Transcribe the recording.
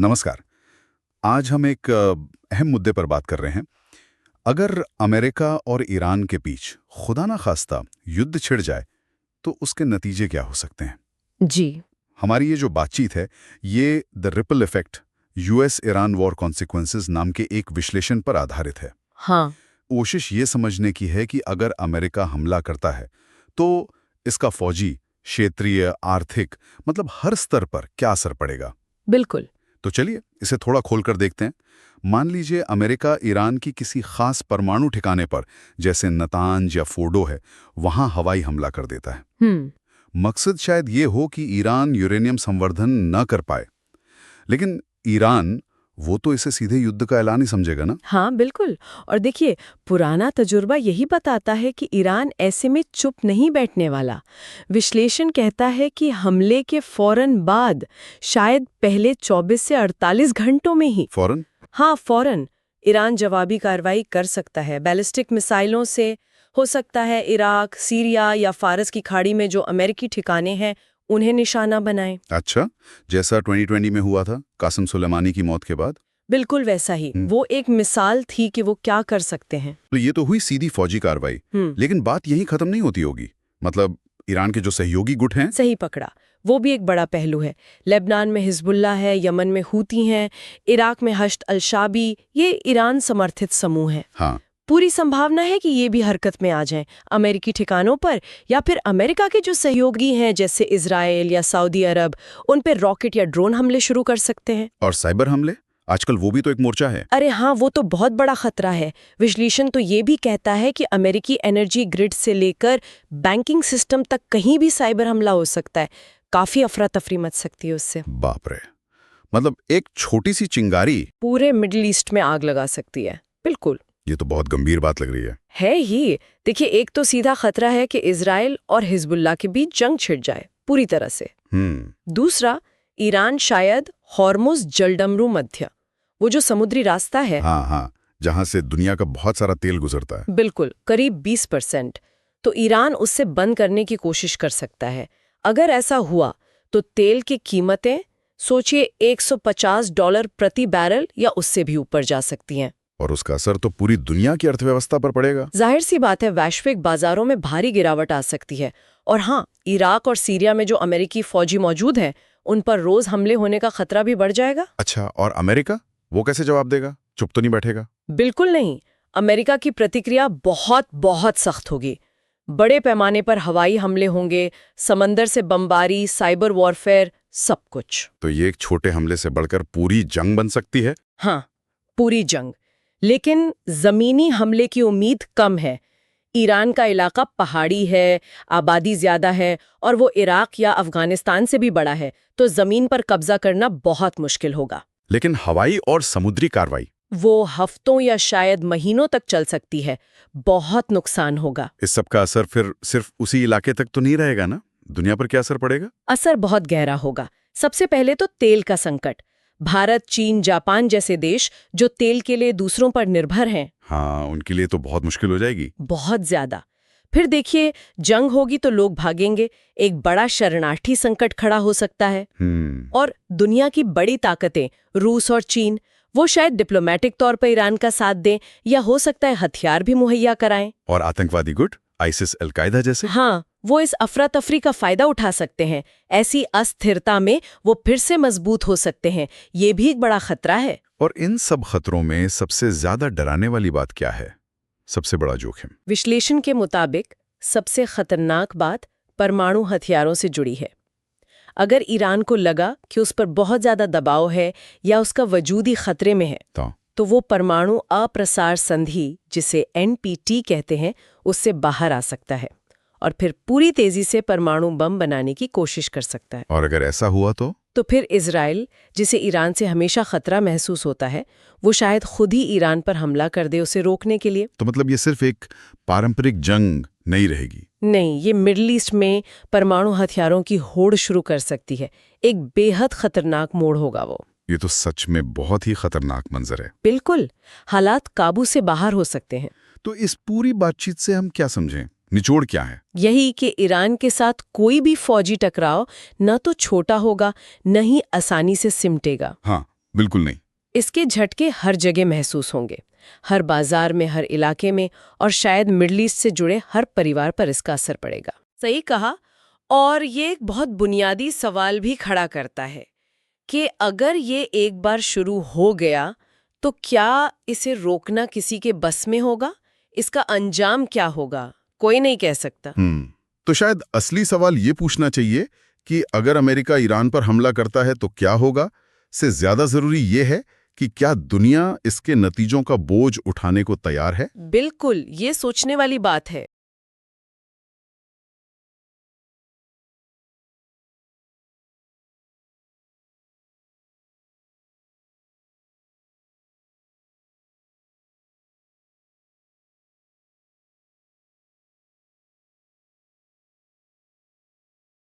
नमस्कार। आज हम एक अहम मुद्दे पर बात कर रहे हैं। अगर अमेरिका और ईरान के बीच खुदा ना खास्ता युद्ध छिड़ जाए तो उसके नतीजे क्या हो सकते हैं। जी। हमारी ये जो बातचीत है ये the ripple effect US Iran war consequences नाम के एक विश्लेषण पर आधारित है। हाँ। कोशिश ये समझने की है कि अगर अमेरिका हमला करता है तो इसका फौजी, क्षेत्रीय, आर्थिक मतलब हर स्तर पर क्या असर पड़ेगा। बिल्कुल। तो चलिए इसे थोड़ा खोलकर देखते हैं। मान लीजिए अमेरिका ईरान की किसी खास परमाणु ठिकाने पर, जैसे नतांज या फोर्डो है, वहां हवाई हमला कर देता है। मकसद शायद ये हो कि ईरान यूरेनियम संवर्धन न कर पाए, लेकिन ईरान वो तो इसे सीधे युद्ध का ऐलान ही समझेगा ना। हाँ बिल्कुल। और देखिए, पुराना तजुर्बा यही बताता है कि ईरान ऐसे में चुप नहीं बैठने वाला। विश्लेषण कहता है कि हमले के फौरन बाद, शायद पहले 24 से 48 घंटों में ही फौरन? हाँ, फौरन ईरान जवाबी कार्रवाई कर सकता है। बैलिस्टिक मिसाइलों से हो सकता है इराक, सीरिया या फारस की खाड़ी में जो अमेरिकी ठिकाने हैं उन्हें निशाना बनाए। अच्छा, जैसा 2020 में हुआ था कासिम सुलेमानी की मौत के बाद। बिल्कुल वैसा ही। वो एक मिसाल थी कि वो क्या कर सकते हैं। तो ये तो हुई सीधी फौजी कार्रवाई, लेकिन बात यही खत्म नहीं होती होगी। मतलब ईरान के जो सहयोगी गुट हैं। सही पकड़ा, वो भी एक बड़ा पहलू है। लेबनान में हिजबुल्लाह है, यमन में हूती हैं, इराक में हश्द अल-शाबी, ये ईरान समर्थित समूह हैं। हाँ। पूरी संभावना है कि ये भी हरकत में आ जाएं अमेरिकी ठिकानों पर, या फिर अमेरिका के जो सहयोगी हैं जैसे इजराइल या सऊदी अरब, उन पर रॉकेट या ड्रोन हमले शुरू कर सकते हैं। और साइबर हमले, आजकल वो भी तो एक मोर्चा है। अरे हाँ, वो तो बहुत बड़ा खतरा है। विश्लेषण तो ये भी कहता है कि अमेरिकी एनर्जी ग्रिड से लेकर बैंकिंग सिस्टम तक कहीं भी साइबर हमला हो सकता है। काफी अफरा तफरी मच सकती है उससे। बाप रे, मतलब एक छोटी सी चिंगारी पूरे मिडिल ईस्ट में आग लगा सकती है। बिल्कुल, ये तो बहुत गंभीर बात लग रही है। है ही। देखिए, एक तो सीधा खतरा है कि इजराइल और हिजबुल्लाह के बीच जंग छिड़ जाए पूरी तरह से। दूसरा, ईरान शायद हॉर्मुज जलडमरू मध्य, वो जो समुद्री रास्ता है, हाँ, जहां से दुनिया का बहुत सारा तेल गुजरता है। बिल्कुल, करीब 20%, तो ईरान उससे बंद करने की कोशिश कर सकता है। अगर ऐसा हुआ तो तेल की कीमतें सोचिए $150 प्रति बैरल या उससे भी ऊपर जा सकती हैं। और उसका असर तो पूरी दुनिया की अर्थव्यवस्था पर पड़ेगा। जाहिर सी बात है, वैश्विक बाजारों में भारी गिरावट आ सकती है। और हाँ, इराक और सीरिया में जो अमेरिकी फौजी मौजूद हैं, उन पर रोज हमले होने का खतरा भी बढ़ जाएगा। अच्छा, और अमेरिका वो कैसे जवाब देगा? चुप तो नहीं बैठेगा। बिल्कुल नहीं। अमेरिका की प्रतिक्रिया बहुत बहुत सख्त होगी। बड़े पैमाने पर हवाई हमले होंगे, समंदर से बमबारी, साइबर वॉरफेयर, सब कुछ। तो ये एक छोटे हमले से बढ़कर पूरी जंग बन सकती है। हाँ, पूरी जंग। लेकिन जमीनी हमले की उम्मीद कम है। ईरान का इलाका पहाड़ी है, आबादी ज्यादा है, और वो इराक या अफगानिस्तान से भी बड़ा है, तो जमीन पर कब्जा करना बहुत मुश्किल होगा। लेकिन हवाई और समुद्री कार्रवाई, वो हफ्तों या शायद महीनों तक चल सकती है। बहुत नुकसान होगा। इस सब का असर फिर सिर्फ उसी इलाके तक तो नहीं रहेगा ना? दुनिया पर क्या असर पड़ेगा? असर बहुत गहरा होगा। सबसे पहले तो तेल का संकट। भारत, चीन, जापान जैसे देश जो तेल के लिए दूसरों पर निर्भर हैं, हाँ, उनके लिए तो बहुत मुश्किल हो जाएगी। बहुत ज्यादा। फिर देखिए, जंग होगी तो लोग भागेंगे, एक बड़ा शरणार्थी संकट खड़ा हो सकता है। और दुनिया की बड़ी ताकतें, रूस और चीन, वो शायद डिप्लोमेटिक तौर पर ईरान का साथ दें, या हो सकता है हथियार भी मुहैया कराएं। और आतंकवादी गुट, आइसिस, अलकायदा जैसे, हाँ, वो इस अफरा तफरी का फायदा उठा सकते हैं। ऐसी अस्थिरता में वो फिर से मजबूत हो सकते हैं। ये भी एक बड़ा खतरा है। और इन सब खतरों में सबसे ज्यादा डराने वाली बात क्या है? सबसे बड़ा जोखिम? विश्लेषण के मुताबिक सबसे खतरनाक बात परमाणु हथियारों से जुड़ी है। अगर ईरान को लगा कि उस पर बहुत ज्यादा दबाव है या उसका वजूद ही खतरे में है, तो वो परमाणु अप्रसार संधि, जिसे NPT कहते हैं, उससे बाहर आ सकता है और फिर पूरी तेजी से परमाणु बम बनाने की कोशिश कर सकता है। और अगर ऐसा हुआ तो फिर इजराइल, जिसे ईरान से हमेशा खतरा महसूस होता है, वो शायद खुद ही ईरान पर हमला कर दे उसे रोकने के लिए। तो मतलब ये सिर्फ एक पारंपरिक जंग नहीं रहेगी? नहीं, ये मिडिल ईस्ट में परमाणु हथियारों की होड़ शुरू कर सकती है। एक बेहद खतरनाक मोड़ होगा वो। ये तो सच में बहुत ही खतरनाक मंजर है। बिल्कुल, हालात काबू से बाहर हो सकते हैं। तो इस पूरी बातचीत से हम क्या समझें? निचोड़ क्या है? यही कि ईरान के साथ कोई भी फौजी टकराव न तो छोटा होगा, न ही आसानी से सिमटेगा। हाँ, बिल्कुल नहीं। इसके झटके हर जगह महसूस होंगे, हर बाजार में, हर इलाके में, और शायद मिडल ईस्ट से जुड़े हर परिवार पर इसका असर पड़ेगा। सही कहा। और ये एक बहुत बुनियादी सवाल भी खड़ा करता है कि अगर ये एक बार शुरू हो गया तो क्या इसे रोकना किसी के बस में होगा? इसका अंजाम क्या होगा? कोई नहीं कह सकता। तो शायद असली सवाल ये पूछना चाहिए कि अगर अमेरिका ईरान पर हमला करता है तो क्या होगा, से ज्यादा जरूरी ये है कि क्या दुनिया इसके नतीजों का बोझ उठाने को तैयार है। बिल्कुल, ये सोचने वाली बात है।